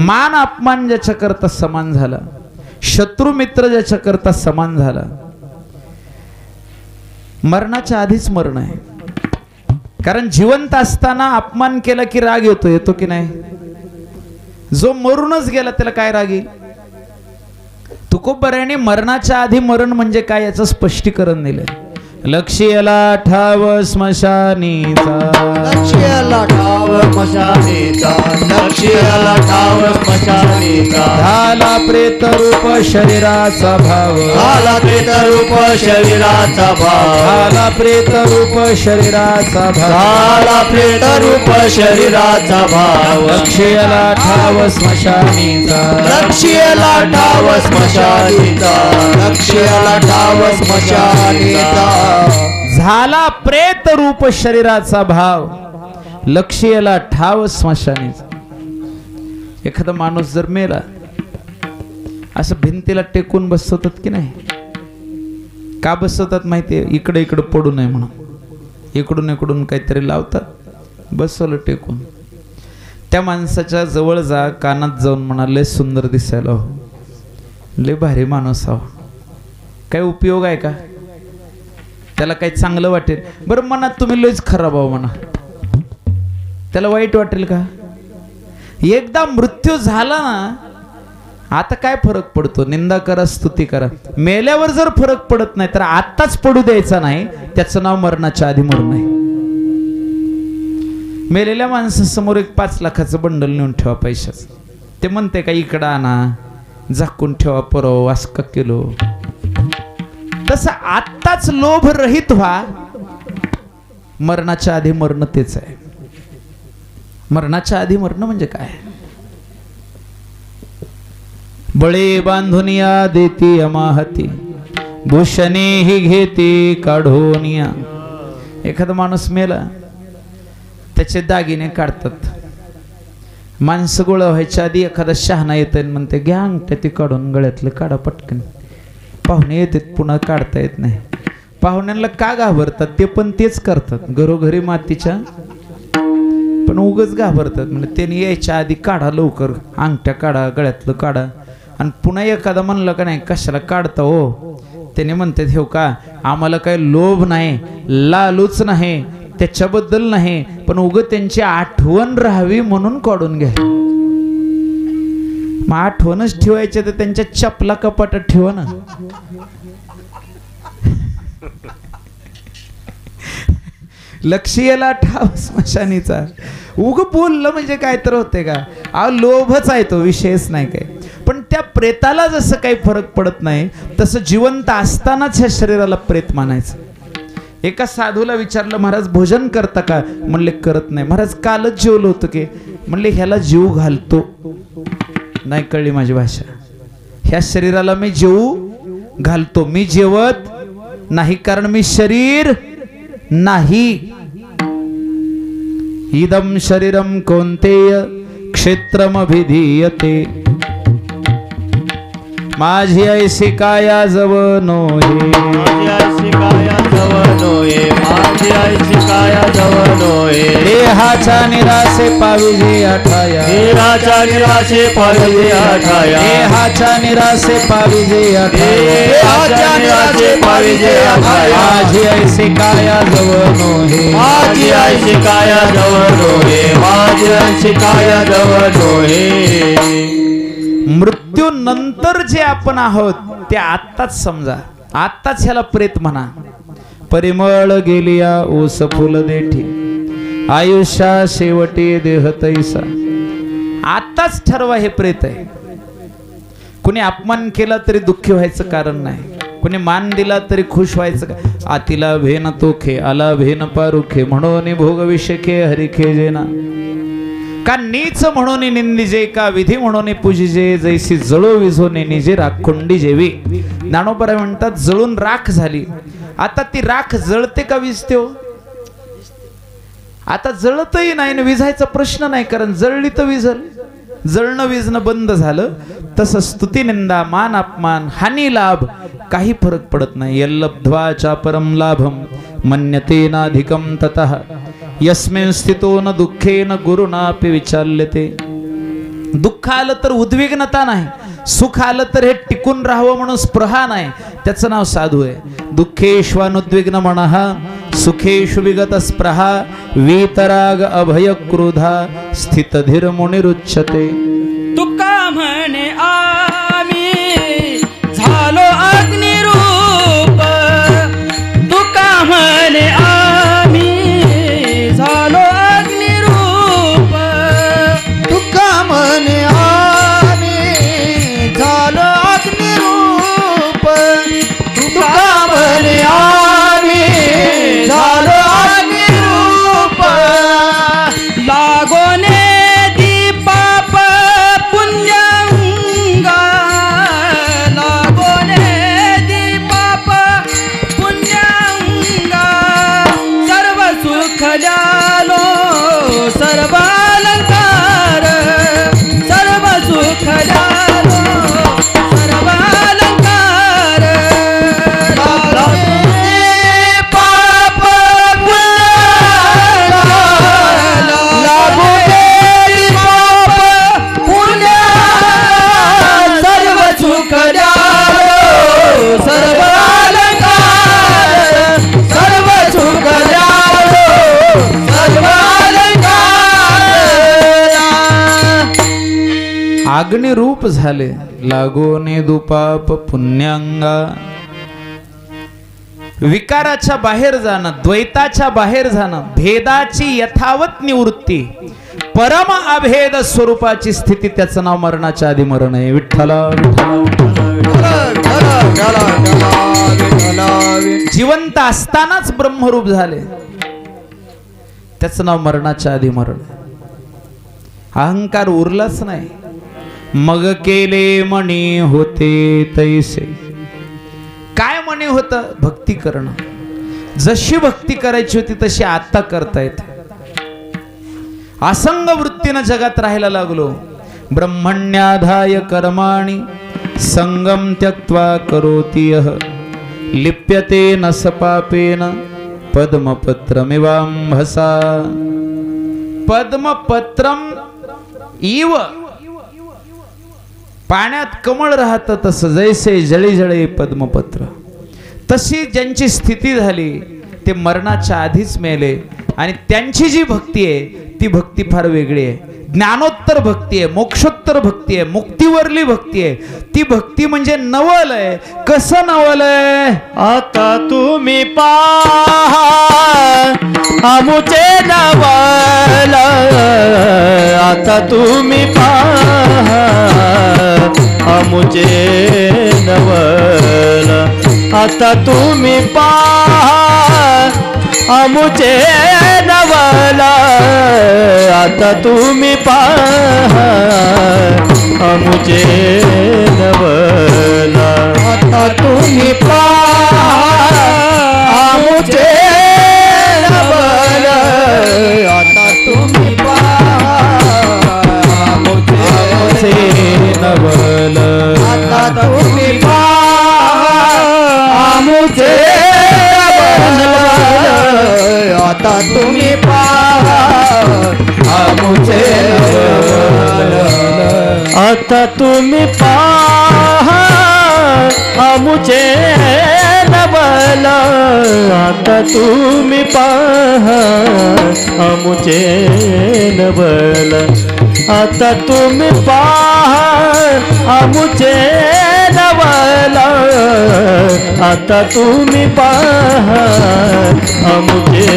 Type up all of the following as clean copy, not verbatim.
मान अपमान ज्याच्या करता समान झाला, शत्रू मित्र ज्याच्या करता समान झाला, मरणाच्या आधीच मरण आहे. कारण जिवंत असताना अपमान केला की राग येतो की नाही? जो मरूनच गेला त्याला काय राग येईल? तुकोबऱ्याने मरणाच्या आधी मरण म्हणजे काय याचं स्पष्टीकरण दिलंय. लक्ष्याला ठाव स्मशानीचा, लक्ष्याला ठाव स्मशानीचा, लक्ष्याला ठाव स्मशानीचा. झाला प्रेत रूप शरीराचा भाव, झाला प्रेत रूप शरीराचा भाव, झाला प्रेत रूप शरीराचा भाव, झाला प्रेत रूप शरीराचा भाव. लक्ष्याला ठाव स्मशानीचा, लक्ष्याला ठाव स्मशानीचा, लक्ष्याला ठाव स्मशानीचा. झाला प्रेत रूप शरीराचा भाव, लक्ष्याला ठाव स्मशानीचा. एखादा माणूस जर मेला असं भिंतीला टेकून बसवतात की नाही? का बसवतात माहितीये? इकडे इकडे पडू नये म्हणून. इकडून इकडून काहीतरी लावतात, बसवलं टेकून. त्या माणसाच्या जवळ जा, कानात जाऊन म्हणा, लय सुंदर दिसायला हो, लय भारी माणूस हो. काय उपयोग आहे का? त्याला काही चांगलं वाटेल? बरं म्हणा तुम्ही लयच खराब आहो म्हणा, त्याला वाईट वाटेल का? एकदा मृत्यू झाला ना, आता काय फरक पडतो? निंदा करा, स्तुती करा. मेल्यावर जर फरक पडत नाही तर आत्ताच पडू द्यायचा नाही. त्याचं नाव मरणाच्या आधी मरण आहे. मेलेल्या माणसासमोर एक 5 लाखाचं बंडल नेऊन ठेवा पैशाचं. ते म्हणते का इकडं आणा, झाकून ठेवा, परव असं का केलो? तसं आत्ताच लोभ रहित व्हा. मरणाच्या आधी मरण तेच आहे. मरणाच्या आधी मरण म्हणजे काय? बळे बांधुनिया देती अमाहती, भूषणे ही घेती काढोनिया. एखादा माणूस मेला, त्याचे दागिने काढतात. माणसं गोळा व्हायच्या आधी एखादा शहाणा येत म्हणते घ्या अंगठ्या ती काढून गळ्यातलं काढा पटकन. पाहुणे येतात, पुन्हा काढता येत नाही. पाहुण्यांना का घाबरतात? ते पण तेच करतात घरोघरी मातीच्या, पण उगच घाबरतात. म्हणजे त्यांनी यायच्या आधी काढा लवकर, अंगठ्या काढा, गळ्यातलं काढा. आणि पुन्हा एखादा म्हणलं का नाही कशाला काढता हो, त्याने म्हणतात हे का आम्हाला काही लोभ नाही, लालूच नाही, त्याच्याबद्दल नाही, पण उग त्यांची आठवण राहावी म्हणून काढून घ्या. मग आठवणच ठेवायचे तर त्यांच्या चपला कपाटात ठेवा ना. लक्ष्याला ठाव स्मशानीचा. उग बोललं म्हणजे काय तर होते का? लोभच आहे तो, विषयच नाही काय. पण त्या प्रेताला जसं काही फरक पडत नाही तसं जिवंत असतानाच ह्या शरीराला प्रेत मानायचं. एका साधूला विचारलं महाराज भोजन करता का? म्हणले करत नाही. महाराज कालच जेवलो होतं की? म्हणले ह्याला जीव घालतो. नाही कळली माझी भाषा? ह्या शरीराला मी जीव घालतो, मी जेवत नाही, कारण मी शरीर नाही. इदम शरीरम कौंतेय क्षेत्रमभिधीयते, माझी ऐसी काया जव नोहे, माझी ऐसी काया जव नोहे, माझी ऐसी काया जव नोहे. देहाच्या निराशे पाविजे आठाया, देहाच्या निराशे पाविजे आठाया, देहाच्या निराशे पाविजे आठाया, देहाच्या निराशे पाविजे आठाया. माझी ऐसी काया जव नोहे, माझी ऐसी काया जव नोहे, माझी ऐसी काया जव नोहे. मृत्यू नंतर जे आपण आहोत ते आत्ताच समजा, आत्ताच ह्याला प्रेत म्हणा. परिमळ गेलिया ओस फुल देठी, आयुष्या शेवटी देह तैसा. आत्ताच ठरवा हे प्रेत आहे. कुणी अपमान केला तरी दुःखी व्हायचं कारण नाही, कुणी मान दिला तरी खुश व्हायचं. आतिला भेन तोखे, आला भेन पारुखे, म्हणून भोग विषखे हरिखे जेना. का नीच म्हणून निंदिजे, का विधी म्हणून पूजिजे, जैसी जळो विझोने निजे राखोंडी जेवी. ज्ञानोबा म्हणतात जळून राख झाली. आता ती राख जळते का विझते हो? आता जळतही नाही आणि विझायचा प्रश्न नाही, कारण जळली तर विझल. जळणं विझणं बंद झालं. तसं स्तुती निंदा मान अपमान हानी लाभ काही फरक पडत नाही. यल्लब्ध्वा चापरम लाभम मन्यते नाधिकम ततः यस्मिन् स्थितो न दुःखेन गुरुनापि विचाल्यते. दुःख आलं तर उद्विग्नता नाही, सुख आलं तर हे टिकून राहावं म्हणून स्पृहा नाही, त्याचं नाव साधू आहे. दुःखेष्वानुद्विग्न मनः सुखेषु विगत स्पृहा वीतराग अभय क्रोधा स्थित धीर मुनिरुच्यते. तुका म्हणे आम्ही झालो अग्निरूप, तुका म्हणे आम्ही झालो अग्निरूप, तुका म्हणे आम्ही झालो अग्निरूप, तुका म्हणे आम्ही झालो अग्निरूप. लागोने दीपाप पुण्यांगा, लागोने दीपाप पुण्यांगा, सर्व सुख जालो सर्व अलंकार, सर्व सुख जालो सर्व अलंकार. पाप सर्व सुख जालो सर्व अलंकार, सर्व सुख जालो सर्व अलंकार. अग्निरूप झाले लागोने दुपाप पुण्यांगा. विकाराच्या बाहेर जाणं, द्वैताच्या बाहेर जाणं, भेदाची यथावत निवृत्ती, परम अभेद स्वरूपाची स्थिती, त्याचं नाव मरणाच्या आधी मरण आहे. विठ्ठला जिवंत असतानाच ब्रह्मरूप झाले, त्याचं नाव मरणाच्या आधी मरण. अहंकार उरलाच नाही. मग केले मणी होते तैसे. काय म्हणे होतं? भक्ती करणं. जशी भक्ती करायची होती तशी आता करता येते. असंग वृत्तीनं जगात राहायला लागलो. ब्रह्मण्याधाय कर्माणि संगम त्यक्त्वा करोति यः लिप्यते न स पापेन पद्मपत्रमिवांभसा. पद्मपत्रम इव, पाण्यात कमळ राहतं तसं, जैसे जळी जळे पद्मपत्र, तशी ज्यांची स्थिती झाली ते मरणाच्या आधीच मेले. आणि त्यांची जी भक्ती आहे ती भक्ती फार वेगळी आहे. ज्ञानोत्तर भक्ती आहे, मोक्षोत्तर भक्ती आहे, मुक्तीवरली भक्ती आहे. ती भक्ती म्हणजे नवल आहे. कसं नवल आहे? आता तुम्ही पाहा आमुचे नवल, आता तुम्ही पाहा आमुचे नवल, आता तुम्ही पाहा आमुचे नवल, आता तुम्ही पाहा आमुचे नवल, आता तुम्ही पाहा आमुचे नवल, आता तुम्ही पाहा आमुचे नवल, आता तुम्ही पाहा आमुचे नवल, आता तुम्ही पाहा आमुचे नवल, आता तुम्ही पाहा आमुचे नवल, आता तुम्ही पाहा आमुचे नवल, आता तुम्ही पाहा आमुचे नवल, आता तुम्ही पाहा आमुचे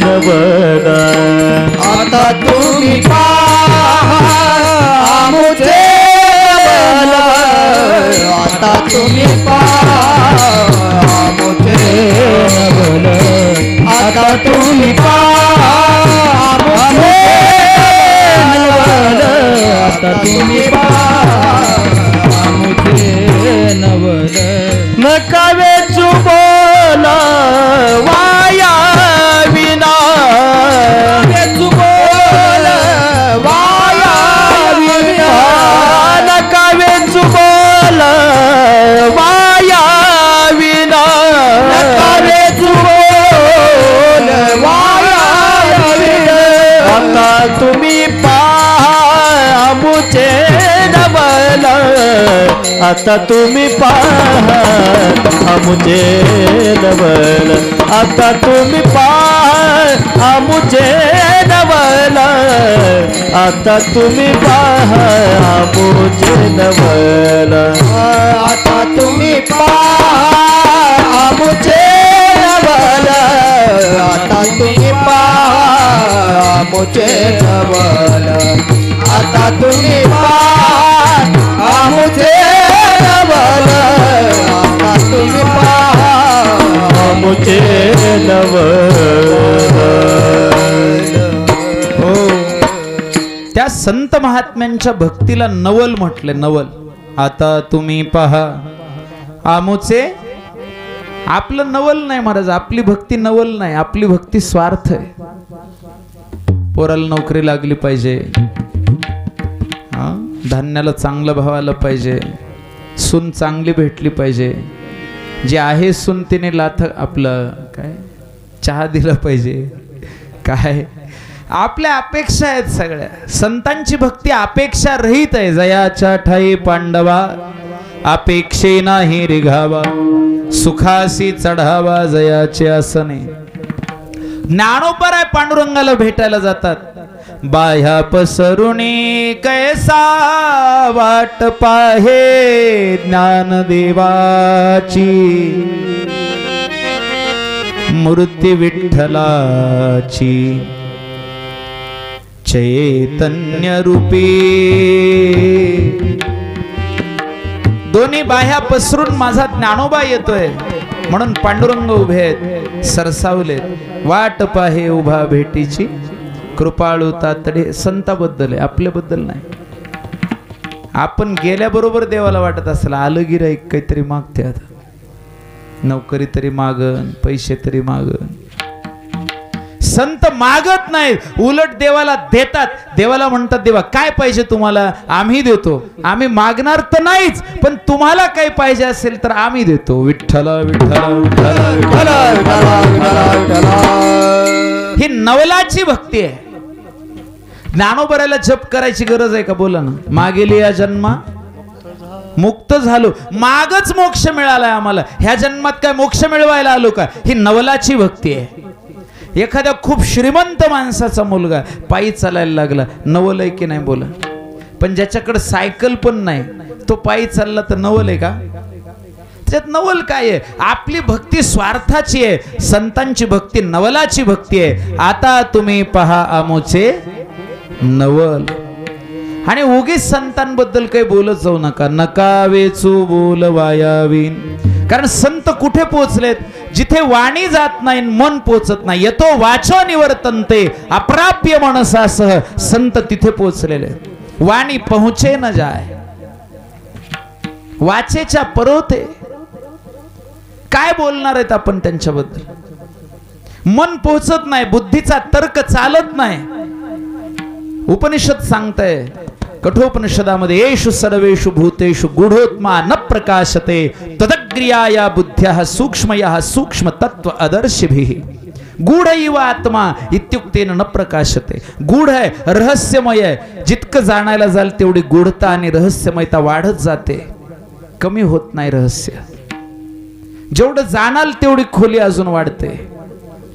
नवल, आता तुम्ही पाहा आमुचे नवल, आता तुम्ही पाहा आमुचे नवल, आता तुम्ही पाहा आमुचे नवल, आता तुम्ही पाहा आमुचे नवल. नका वेचू बोल वाया विना, वेचू बोल वाया विना, नका वेचू बोल वाया विना, नका वेचू बोल वाया विना, आता तुम्ही पाहा आमुचे आता तुम्ही पहा आमुचे नवल आता तुम्ही पहा आमुचे नवल आता तुम्ही पहा आमुचे नवल आता तुम्ही पहा आमुचे नवल आता तुम्ही पहा आमुचे नवल आता तुम्ही पहा आमुचे नवल आता तुम्ही पहा आमुचे नवल हो, त्या संत महात्म्यांच्या भक्तीला नवल म्हटले. नवल आता तुम्ही पहा आमुचे. आपलं नवल नाही महाराज, आपली भक्ती नवल नाही, आपली भक्ती स्वार्थ आहे. पोराला नोकरी लागली पाहिजे, धान्याला चांगलं भाव आलं पाहिजे, सून चांगली भेटली पाहिजे, जे आहे सून तिने लाथ आपलं काय चहा दिला पाहिजे. काय आपल्या अपेक्षा आहेत सगळ्या. संतांची भक्ती अपेक्षा रहित आहे. जयाच्या ठाई पांडवा अपेक्षे नाही रिघावा सुखासी चढावा जयाचे आसने. ज्ञानोपर आहे, पांडुरंगाला भेटायला जातात. बाह्या पसरुणी कैसा वाट पाहे ज्ञानदेवाची मूर्ती विठ्ठलाची चैतन्य रूपी. दोन्ही बाह्या पसरून माझा ज्ञानोबा येतोय म्हणून पांडुरंग उभे आहेत, सरसावलेत. वाट पाहे उभा भेटीची कृपाळू तातडे. संताबद्दल आहे, आपल्याबद्दल नाही. आपण गेल्याबरोबर देवाला वाटत असेल आलं गिराईक काहीतरी मागते, आता नोकरी तरी मागन, पैसे तरी मागन. संत मागत नाही, उलट देवाला देतात. देवाला म्हणतात देवा काय पाहिजे तुम्हाला, आम्ही देतो. आम्ही मागणार तर नाहीच, पण तुम्हाला काही पाहिजे असेल तर आम्ही देतो. विठ्ठला विठ्ठला विठ्ठला विठ्ठला. ही नवलाची भक्ती आहे. ज्ञानोबराला जप करायची गरज आहे का बोला ना. मागेली या जन्मा मुक्त झालो, मागच मोक्ष मिळालाय आम्हाला, ह्या जन्मात काय मोक्ष मिळवायला आलो का. ही नवलाची भक्ती आहे. एखाद्या खूप श्रीमंत माणसाचा मुलगा पायी चालायला लागला, नवल आहे की नाही बोला. पण ज्याच्याकडे सायकल पण नाही तो पायी चालला तर नवल आहे का. त्यात नवल काय आहे. आपली भक्ती स्वार्थाची आहे, संतांची भक्ती नवलाची भक्ती आहे. आता तुम्ही पहा आमोचे नवल. आणि उगीच संतांबद्दल काही बोलत जाऊ नका. नका वेचू बोल वायावीन. कारण संत कुठे पोचलेत, जिथे वाणी जात नाही मन पोचत नाही. येतो वाचो निवर्तन्ते अप्राप्य मनसासह. संत तिथे पोचलेले. वाणी पहुंचे न जाय, वाचेच्या परोते. काय बोलणार आहेत आपण त्यांच्याबद्दल. मन पोचत नाही, बुद्धीचा तर्क चालत नाही. उपनिषद सांगताय कठोपनिषदामध्ये येषु सर्वेषु भूतेषु गूढोत्मा न प्रकाशते तदग्र्याया बुद्ध्या सूक्ष्मया सूक्ष्म तत्व अदर्शिभिः. गूढ इव आत्मा इत्युक्तेन न प्रकाशते. गूढ आहे, रहस्यमय आहे. जितकं जाणायला जाल तेवढी गूढता आणि रहस्यमयता वाढत जाते, कमी होत नाही रहस्य. जेवढं जाणाल तेवढी खोली अजून वाढते.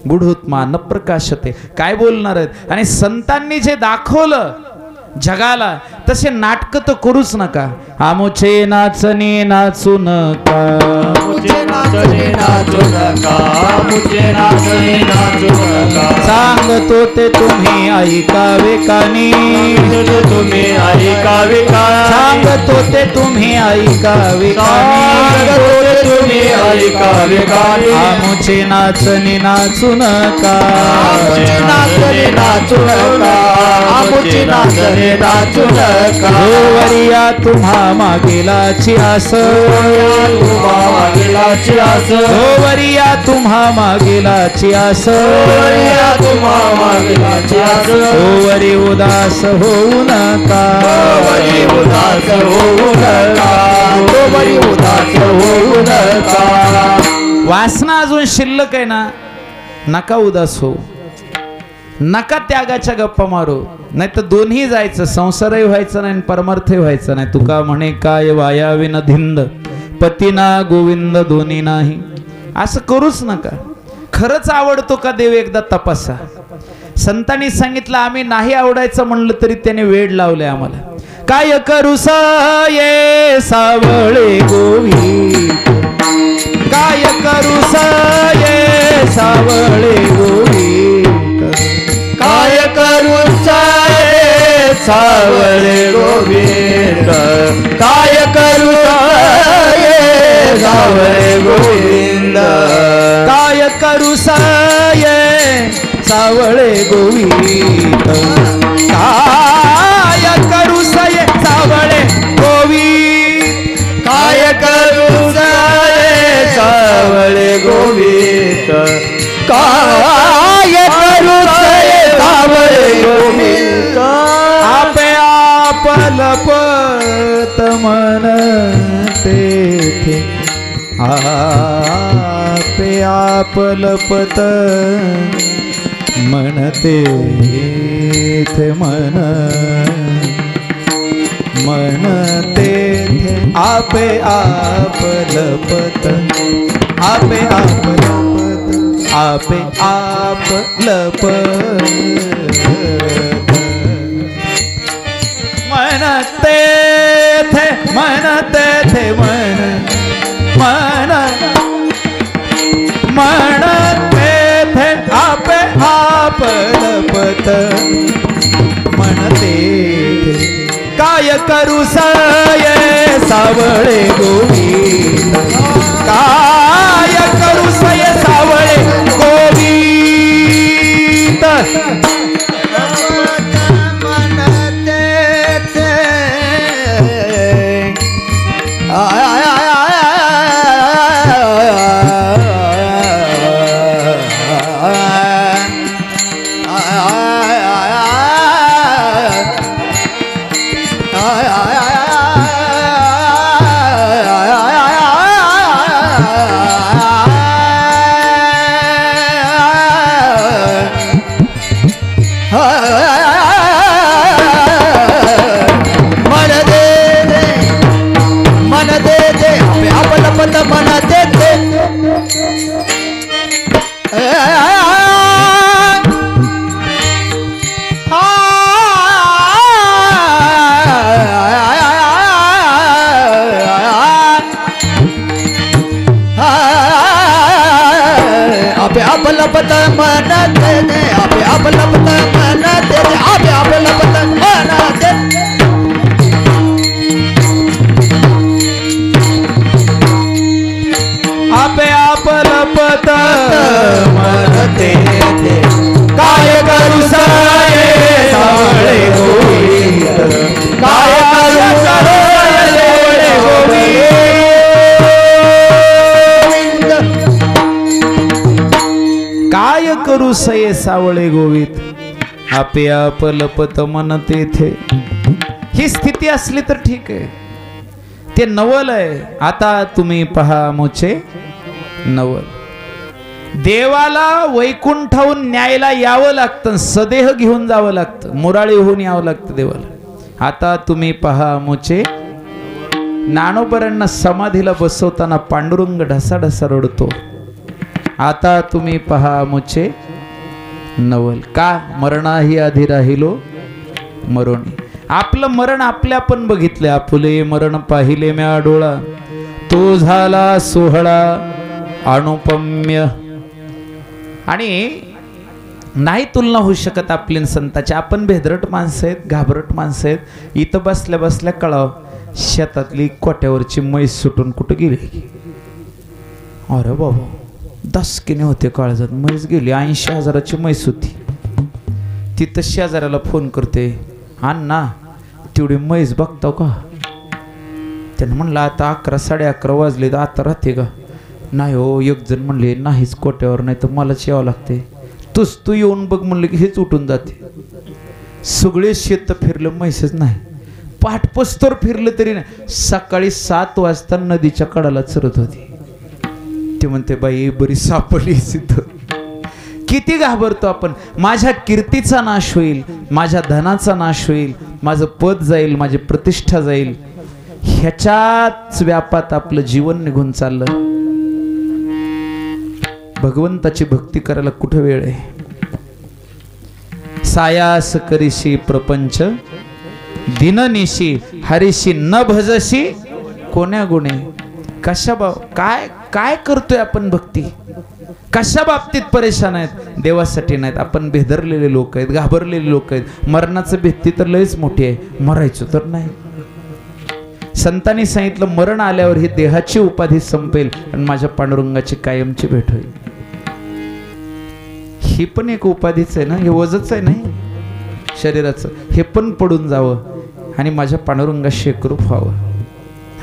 गूढोत्मा न प्रकाशते. काय बोलणार आहेत. आणि संतांनी जे दाखवलं जगाला तसे नाटक तर करूच नका. आमोचे नाचणे नाचू नका, आमुचे नाचणे नाचू नका, आमुचे नाचणे नाचू नका. सांगतो ते तुम्ही ऐकावे कानी, तुम्ही ऐकावे कानी. सांगतो ते तुम्ही ऐकावे कानी, तुम्ही ऐकावे कानी. आमोचे नाचणे नाचू नका, आमुचे नाचणे नाचू नका, आमुचे नाचणे नाचू नका. वरिया तुम्हा मागेलाची आस, तुम्हा मागेलाची आस, वरिया तुम्हा मागेलाची आस, वरिया तुम्हा मागेलाची आस. वरी उदास होऊ नका, वरी उदास होऊ नका, वरी उदास होऊ नका. वासना अजून शिल्लक आहे ना, नका उदास हो. नका त्यागाच्या गप्पा मारू, नाही तर दोन्ही जायचं, संसारही व्हायचं नाही परमार्थही व्हायचं नाही. तुका म्हणे काय वायाविन धिंद, पतीना गोविंद दोन्ही नाही. असं करूच नका. खरंच आवडतो का देव एकदा तपासा. संतांनी सांगितलं आम्ही नाही आवडायचं म्हणलं तरी त्याने वेड लावले आम्हाला. काय करू ये सावळे गोविंद, काय करू ये सावळे गोविंद, काय करू सावळे गोविंद, काय करू सावळे गोविंद, काय करू ये सावळे गोविंद, काय करू ये सावळे गोविंद, काय करू सावळे गोविंद, काय करू सावळे गोविंद. आपे आपलपत मन तेथे, आपे आपलपत मन तेथे, मन मन तेथे आपे आपलपत, आपे आपलपत, आपे आपलपत मन तेथे, मन तेथे, मन मन मन तेथे आपे आपलपत मन तेथे. काय करू ये सावळे गोविंद, काय करू ये सावळे गोविंद. आपलपत मन तेथे, आपे आपलपत मन तेथे, आपे आपलपत मन तेथे. आपे आपलपत मन तेथे, काय करू ये सावळे गोविंद, काय करू सावळे गोविंद. काय करू सये सावळे गोविंद, आपे आपलपत मन तेथे. ही स्थिती असली तर ठीक आहे, ते नवल आहे. आता तुम्ही पहा मोचे नवल. देवाला वैकुंठाहून न्यायला यावं लागतं, सदेह घेऊन जावं लागतं, मुराळी होऊन यावं लागतं देवाला. आता तुम्ही पहा मोचे ज्ञानोबरांना समाधीला बसवताना पांडुरंग ढसाढसा रडतो. आता तुम्ही पहा मुचे नवल. का मरणाही आधी राहिलो मरोणी. आपलं मरण आपल्या पण बघितले. आपुले मरण पाहिले म्या डोळा, तो झाला सोहळा अनुपम्य. आणि नाही तुलना होऊ शकत आपली संताची. आपण भेदरट माणसं आहेत, घाबरट माणसं आहेत. इथं बसल्या बसल्या कळाव शेतातली कोट्यावरची म्हैस सुटून कुठं गेली. अरे बाबा, दसकीने होते काळजात. म्हैस गेली. 80,000ची म्हैस होती. तिथं शेजाऱ्याला फोन करते, अण्णा तेवढी म्हैस बघताव का. त्यानं म्हणलं आता 11 11:30 वाजले तर आता राहते का. नाही हो. एक जण म्हणले नाहीच कोट्यावर, नाही तर मलाच यावं लागते. तू येऊन बघ म्हणलं की हेच उठून जाते. सगळे शेत फिरलं, म्हैसच नाही. पाठपस्तोर फिरलं तरी नाही. सकाळी 7 वाजता नदीच्या कडाला चरत होती. ते म्हणते बाई बरी सापडली तिथं. किती घाबरतो आपण. माझ्या कीर्तीचा नाश होईल, माझ्या धनाचा नाश होईल, माझं पद जाईल, माझी प्रतिष्ठा जाईल, ह्याच्याच व्यापात आपलं जीवन निघून चाललं. भगवंताची भक्ती करायला कुठं वेळ आहे. सायास करीशी प्रपंच दिननिशी, हरीशी न भजशी कोण्या गुणे. कशा काय काय करतोय आपण भक्ती, कशा बाबतीत परेशान आहेत. देवासाठी नाहीत. आपण भेदरलेले लोक आहेत, घाबरलेले लोक आहेत. मरणाचं भीती तर लयच मोठी आहे, मरायचं तर नाही. संतांनी सांगितलं मरण आल्यावर ही देहाची उपाधी संपेल आणि माझ्या पांडुरंगाची कायमची भेट होईल. ही पण एक उपाधीच आहे ना, हे वजच आहे नाही शरीराचं. हे पण पडून जावं आणि माझ्या पांडुरंगाशी एकरूप व्हावं.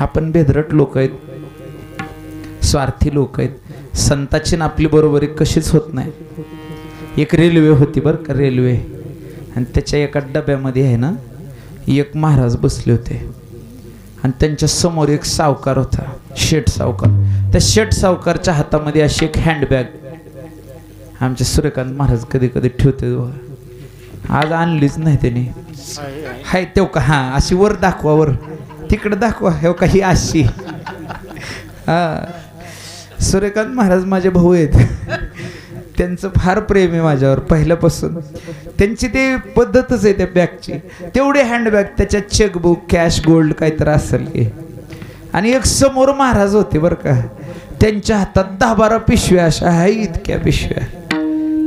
आपण बेधरट लोक आहेत, स्वार्थी लोक आहेत. संताची ना आपली बरोबरी कशीच होत नाही. एक रेल्वे होती बरं का, रेल्वे, आणि त्याच्या एका डब्यामध्ये आहे ना एक महाराज बसले होते आणि त्यांच्या समोर एक सावकार होता, शेठ सावकार. त्या शेठ सावकारच्या हातामध्ये अशी एक हँडबॅग आमचे सूर्यकांत महाराज कधी कधी ठेवते. आज आणलीच नाही त्याने. हाय तेव का, हा अशी वर दाखवा, वर तिकडे दाखवा, हे का ही अशी. हा सूर्यकांत महाराज माझे भाऊ आहेत. त्यांचं फार प्रेम आहे माझ्यावर पहिल्यापासून. त्यांची ते पद्धतच आहे त्या बॅगची. तेवढे हँडबॅग, त्याच्यात चेकबुक, कॅश, गोल्ड काहीतरी असेल की. आणि एक समोर महाराज होते बरं का, त्यांच्या हातात 10-12 पिशव्या अशा आहे, इतक्या पिशव्या.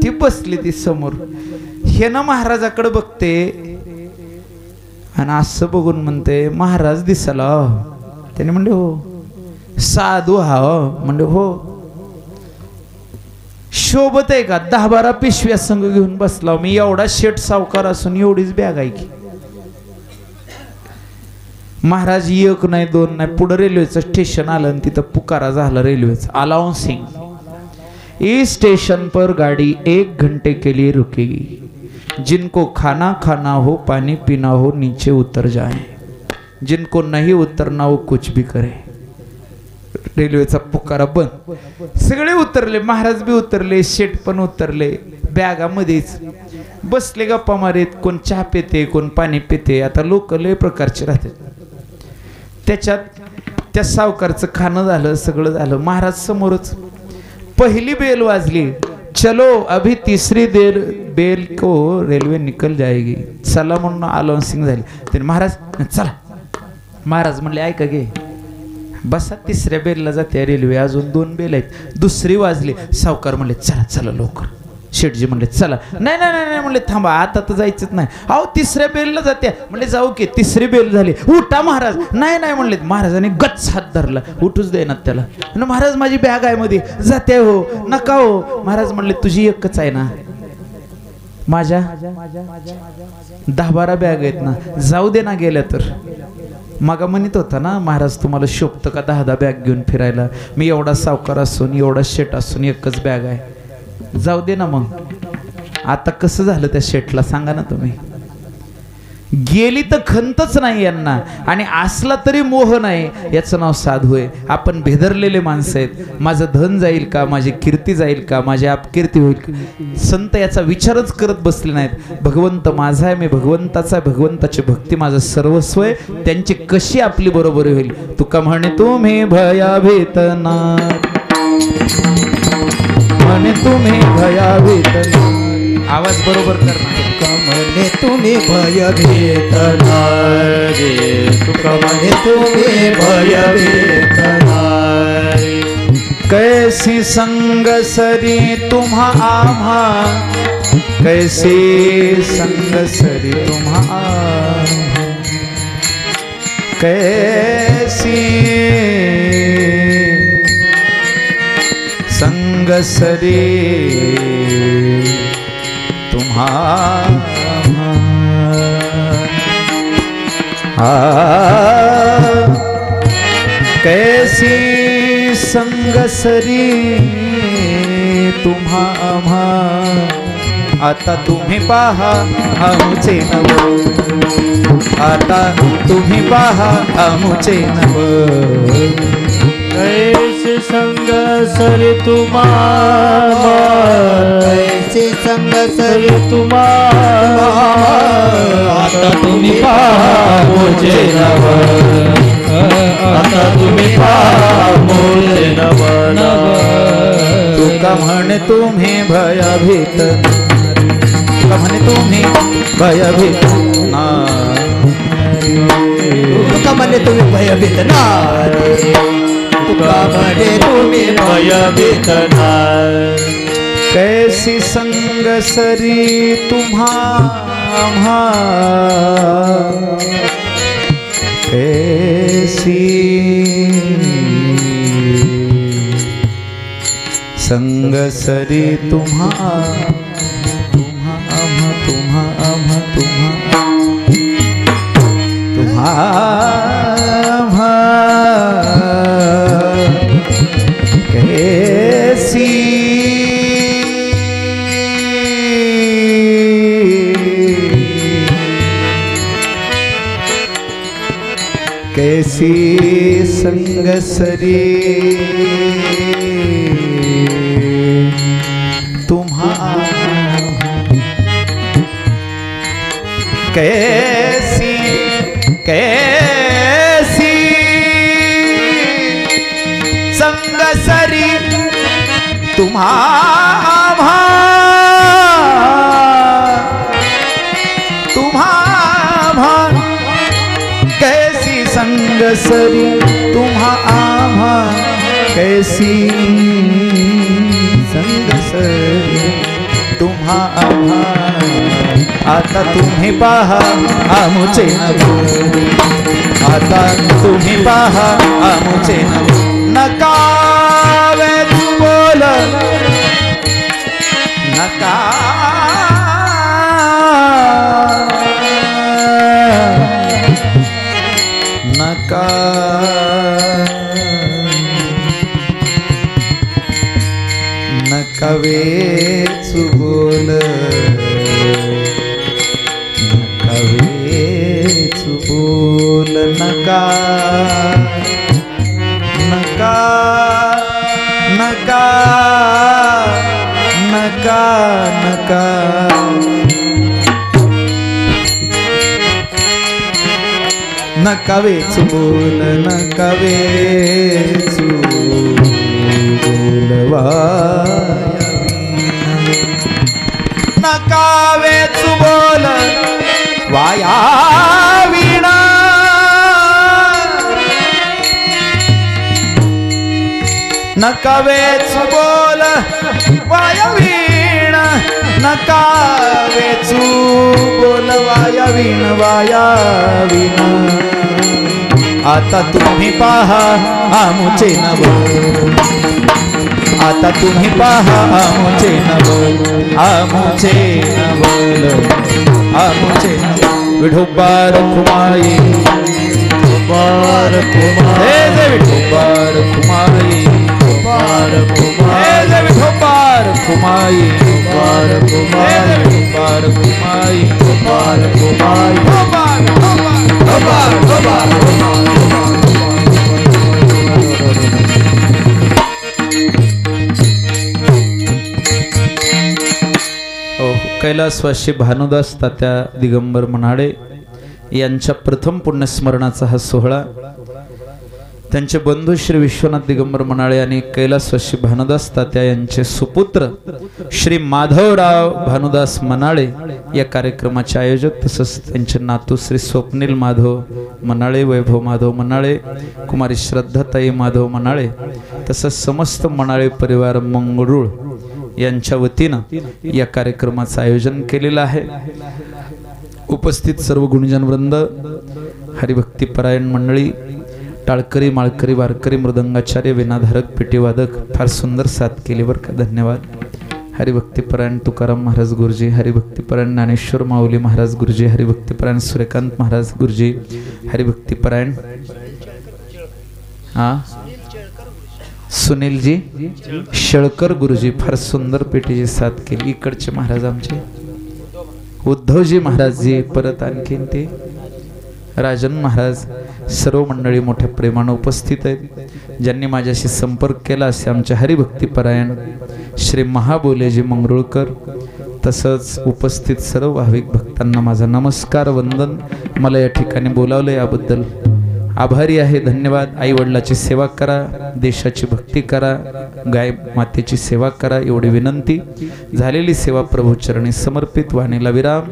ती बसली ती समोर. हे ना महाराजाकडे बघते आणि असं बघून म्हणते महाराज दिसाला. त्याने म्हणले हो. साधू हा म्हणजे हो. शोभत आहे का 10-12 पिशव्या संघ घेऊन बसला. मी एवढा शेठ सावकार असून एवढीच बॅग आहे की. महाराज एक नाही दोन नाही, पुढे रेल्वेचं स्टेशन आलं आणि तिथं पुकारा झाला रेल्वेचा, अनाउन्सिंग, इस स्टेशन पर गाड़ी 1 घंटे के लिए रुकेगी, जिनको खाना खाना हो, पानी पीना हो, नीचे उतर जाएं, जिनको नहीं उतरना हो कुछ भी करे. रेल्वेचा पुकारा बंद. सगळे उतरले, महाराज बी उतरले, शेठ पण उतरले. बॅगामध्येच बसले गप्पा मारीत. कोण चहा पिते, कोण पाणी पिते. आता लोक लय प्रकारचे राहतात. त्याच्यात त्या सावकारचं खाणं झालं, सगळं झालं. महाराज समोरच. पहिली बेल वाजली, चलो अभी तीसरी देर बेल को रेल्वे निकल जाएगी, चला म्हणून अनाउन्सिंग झाली. ते महाराज चला. महाराज म्हणले ऐका गे, बसा, तिसऱ्या बेलला जाते रेल्वे, अजून 2 बेल आहेत. दुसरी वाजली. सावकार म्हणले चला चला लवकर. शेठजी म्हणले चला. नाही नाही नाही म्हणले थांबा, आता तर जायचंच नाही. अहो तिसऱ्या बेलला जाते. म्हणले जाऊ की. तिसरी बेल झाली. उठा महाराज. नाही नाही म्हणले. महाराजांनी गच्च हात धरला, उठूच देणार त्याला. महाराज माझी बॅग आहे मध्ये, जाते हो, नका हो. महाराज म्हणले तुझी एकच आहे ना, माझ्या 10-12 बॅग आहेत ना, जाऊ दे ना गेल्या तर. मागा म्हणत होता ना महाराज तुम्हाला शोभतं का 10-10 बॅग घेऊन फिरायला. मी एवढा सावकार असून, एवढा शेठ असून एकच बॅग आहे, जाऊ दे ना. मग आता कसं झालं त्या शेठला सांगा ना तुम्ही. गेली तर खंतच नाही यांना, आणि असला तरी मोह नाही. याचं नाव साधू आहे. आपण भेदरलेले माणसं आहेत. माझं धन जाईल का, माझी कीर्ती जाईल का, माझी अपकीर्ती होईल का. संत याचा विचारच करत बसले नाहीत. भगवंत माझा आहे, मी भगवंताचा आहे, भगवंताची भक्ती माझं सर्वस्व आहे. त्यांची कशी आपली बरोबरी होईल. तुका म्हणे तुम्ही भयाभीत ना, म्हणे तुम्ही भयाभीत ना. आवाज बरोबर करणार. म्हणे तुम्ही भयभीत नारे, तुका म्हणे तुम्ही भयभीत नारे. कैसी संग सरी तुम्हा आम्हा, कैसी संग सरी तुम्हा आम्हा, कैसी संग सरी तुम्हारा कैसी संगसरी तुम्हा. आता तुम्ही पहा आमुचे नव, आता तुम्ही पहा आमुचे नव, कैसे संग सरी तुम्हारा कैसे संग सरी सरी तुम्हारा आता तुम्ही पहा मुझे नव आता तुम्ही पहा मुझे नव तुका म्हणे तुम्ही भयभीत तुका म्हणे तुम्ही भयभीत तुका म्हणे तुम्ही भयभीत नारी तुका म्हणे तुम्ही भयभीत नाही कैसी संग सरी तुम्हा कैसी संग सरी तुम्हा कैसी कैसी संग सरी कैसी कैसी संग सरी तुम्हा कैसी संग सरी तुम्हा कैसी संग सरी तुम्हा आता तुम्ही पहा आमुचे नभ आता तुम्ही पहा आमुचे नभ नका वेच बोल नका नका नका वेच बोल नका वेच बोल नका नका नका नका नका नका वेच बोल नका वेच नका वेच बोल वाया वीणा नका वेच बोल वाया वीणा नका वेचू बोल वाया वीणा आता तुम्ही पहा आमुचे नभ आता तुम्ही पहा आमुचे नभ आमुचे नवल आमुचे विठोबा रखुमाई हे जे विठोबा रखुमाई हे जे विठोबा रखुमाई हे जे विठोबा रखुमाई कैलासवासी भानुदास तात्या दिगंबर मनाडे यांच्या प्रथम पुण्यस्मरणाचा हा सोहळा त्यांचे बंधू श्री विश्वनाथ दिगंबर मनाळे आणि कैलासवासी भानुदास तात्या यांचे सुपुत्र श्री माधवराव भानुदास मनाळे या कार्यक्रमाचे आयोजक तसंच त्यांचे नातू श्री स्वप्नील माधव मनाळे वैभव माधव मनाळे कुमारी श्रद्धाताई माधव मनाळे तसंच समस्त मनाळे परिवार मंगरुळ यांच्या वतीनं या कार्यक्रमाचं आयोजन केलेलं आहे। उपस्थित सर्व गुणजन वृंद हरिभक्तीपरायण मंडळी टाळकरी माळकरी वारकरी मृदंगाचार्य विनाधारक पेटीवादक फार सुंदर साथ केली बरं का, धन्यवाद। हरिभक्तीपरायण तुकाराम महाराज गुरुजी, हरिभक्तीपरायण ज्ञानेश्वर माऊली महाराज गुरुजी, हरिभक्तीपरायण सूर्यकांत महाराज गुरुजी, हरिभक्तीपरायण सुनीलजी शेळकर गुरुजी फार सुंदर पेटीची साथ केली। इकडचे महाराज आमचे उद्धवजी महाराज जी, परत आणखीन ते राजन महाराज सर्व मंडळी मोठ्या प्रेमानं उपस्थित आहेत. ज्यांनी माझ्याशी संपर्क केला असे आमचे हरिभक्तीपरायण श्री महाबोलेजी मंगरुळकर, तसंच उपस्थित सर्व भाविक भक्तांना माझा नमस्कार वंदन. मला या ठिकाणी बोलावलं याबद्दल आभारी आहे, धन्यवाद. आई वडिलाची सेवा करा, देशाची भक्ती करा, गाय मातेची सेवा करा एवढी विनंती. झालेली सेवा प्रभूचरणी समर्पित. वाणीला विराम.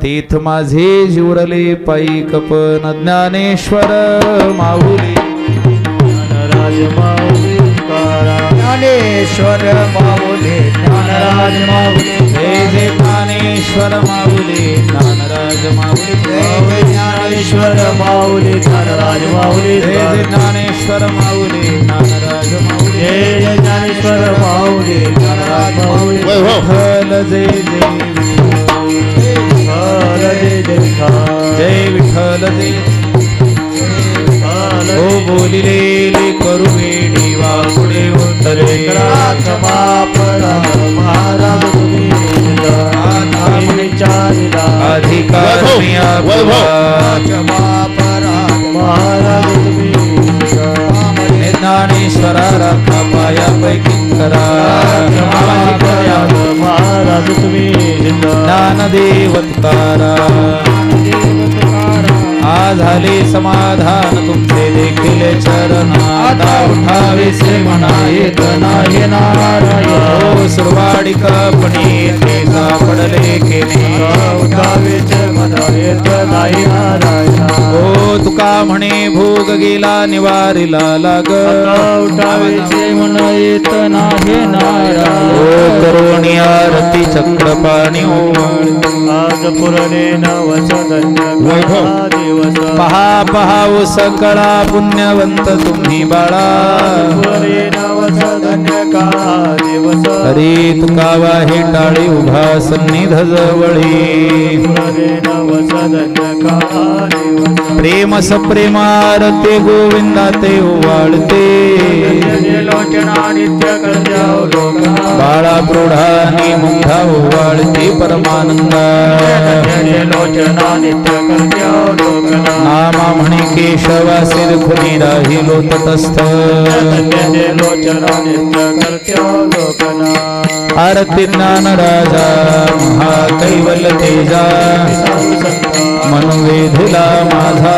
तेथ माझे जीवरले पायी कपन ज्ञानेश्वर माऊली. ज्ञानेश्वर माऊली ज्ञानराज माऊली. जय जय ज्ञानेश्वर माऊली ज्ञानराज माऊली. जय ज्ञानेश्वर माऊली ज्ञानराज माऊली. जय जय ज्ञानेश्वर माऊली ज्ञानराज माऊली. जय ज्ञानेश्वर माऊली ज्ञानराज माऊली. विठ्ठल जय जय विठ्ठल जय. ओ बोलिले करू वेडी वाकुडे उत्तरे क्षमा पडा महाराज तुम्ही अधिकार क्षमा पडा महाराज तुम्ही. ज्ञानेश्वरा राखा पायापैकी करा महाराज तुम्ही. ज्ञानदेव तुकारा. आ झाले समाधान तुमचे देखील चरण. आता उठावे से म्हणा येत नाही नारायण. ओ सुरवाडिकपणे ते सापडले केने. उठावे से म्हणा येत नाही नारायण. ओ तुका म्हणे भोग गेला निवारीला लाग. उठावे से म्हणा येत नाही नारायण. ओ करुणी आरती चक्र पाणी आज पुरणे नवस धन्य दिवस. पहा पहा ओ सकळा पुण्यवंत तुम्ही बाळा. पुरणे नवस धन्य काळा दिवस. अरे तुका वाहे टाळी उभा सन्निध जवळी. पुरणे नवस धन्य काळा दिवस. प्रेम सप्रेमारते गोविंदा ते ओवाळते. लोचना नित्य कर्त्या लोका. बाळा प्रौढानी मुग्धा ओवाळते परमानंदा. लोचना नित्य कर्त्या लोकना. नामा म्हणे केशवा सिर खुनी राहिलो तटस्थ. लोचना नित्य कर्त्या लोकना. आरती ज्ञान राजा महाकैवल्य तेजा. मनोवेधिला माझा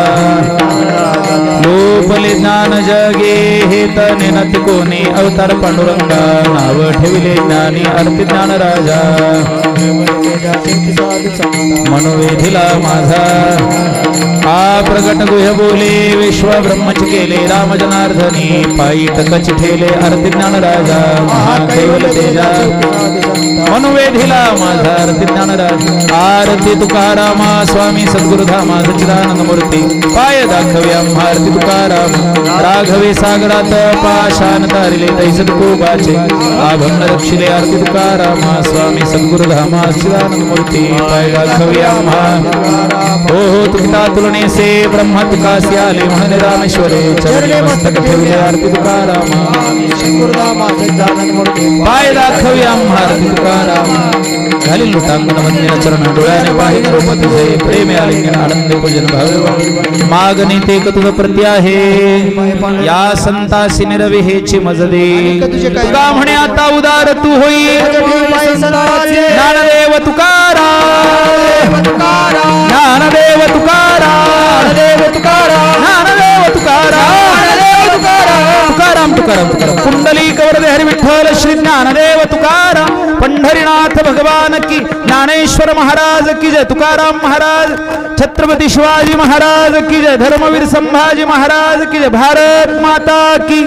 लोपले ज्ञान जगे हे तने नती कोणी. अवतार पांडुरंगा नाव ठेविले ज्ञानी. आरती ज्ञान राजा मनोवेधिला माझा. आ प्रगट गुह्य बोले विश्व ब्रह्मच केले. राम जनार्दनी पायी टकच ठेले. आरती ज्ञान राजा महाकैवल्य तेजा. मनोवेधिला माझा. आरती ज्ञान राजा. आरती तुकारामा स्वामी सद्गुरुधामा सच्चिदानंद मूर्ती. पाय दाखव्या आरती तुकाराम. राघवे सागरात पाशान तारिले तैसत कोबाचे. आभंग रक्षिले. आरती तुकारामा स्वामी सद्गुरुधामा सच्चिदानंद मूर्ती. पाय दाखव्या हो हो तुका तुलने से ब्रह्म तुकासी आले म्हणून रामेश्वरे. चरणी मस्तक ठेवले. आरती तुकारामा पाय दाखव्या आरती तुकारामा. घाली लुटांगण वंदन चरण डोळ्याने पाहिजे रूप तुझे. प्रेम आलिंगन आनंद पूजन भाव. मागणी ते तुझ प्रती आहे. या संतासी निरविहेची मज दे. तुका म्हणे आता उदार तू होई. ज्ञानदेव तुकाराम. ज्ञानदेव तुकाराम. ज्ञानदेव तुकाराम. ज्ञानदेव तुकाराम. तुकाराम तुकाराम तुकाराम. कुंडली कवरदे हरी विठ्ठल श्री ज्ञानदेव तुकाराम. पंढरीनाथ भगवान की. ज्ञानेश्वर महाराज की जय. तुकाराम महाराज. छत्रपती शिवाजी महाराज की जय. धर्मवीर संभाजी महाराज की जय. भारत माता की.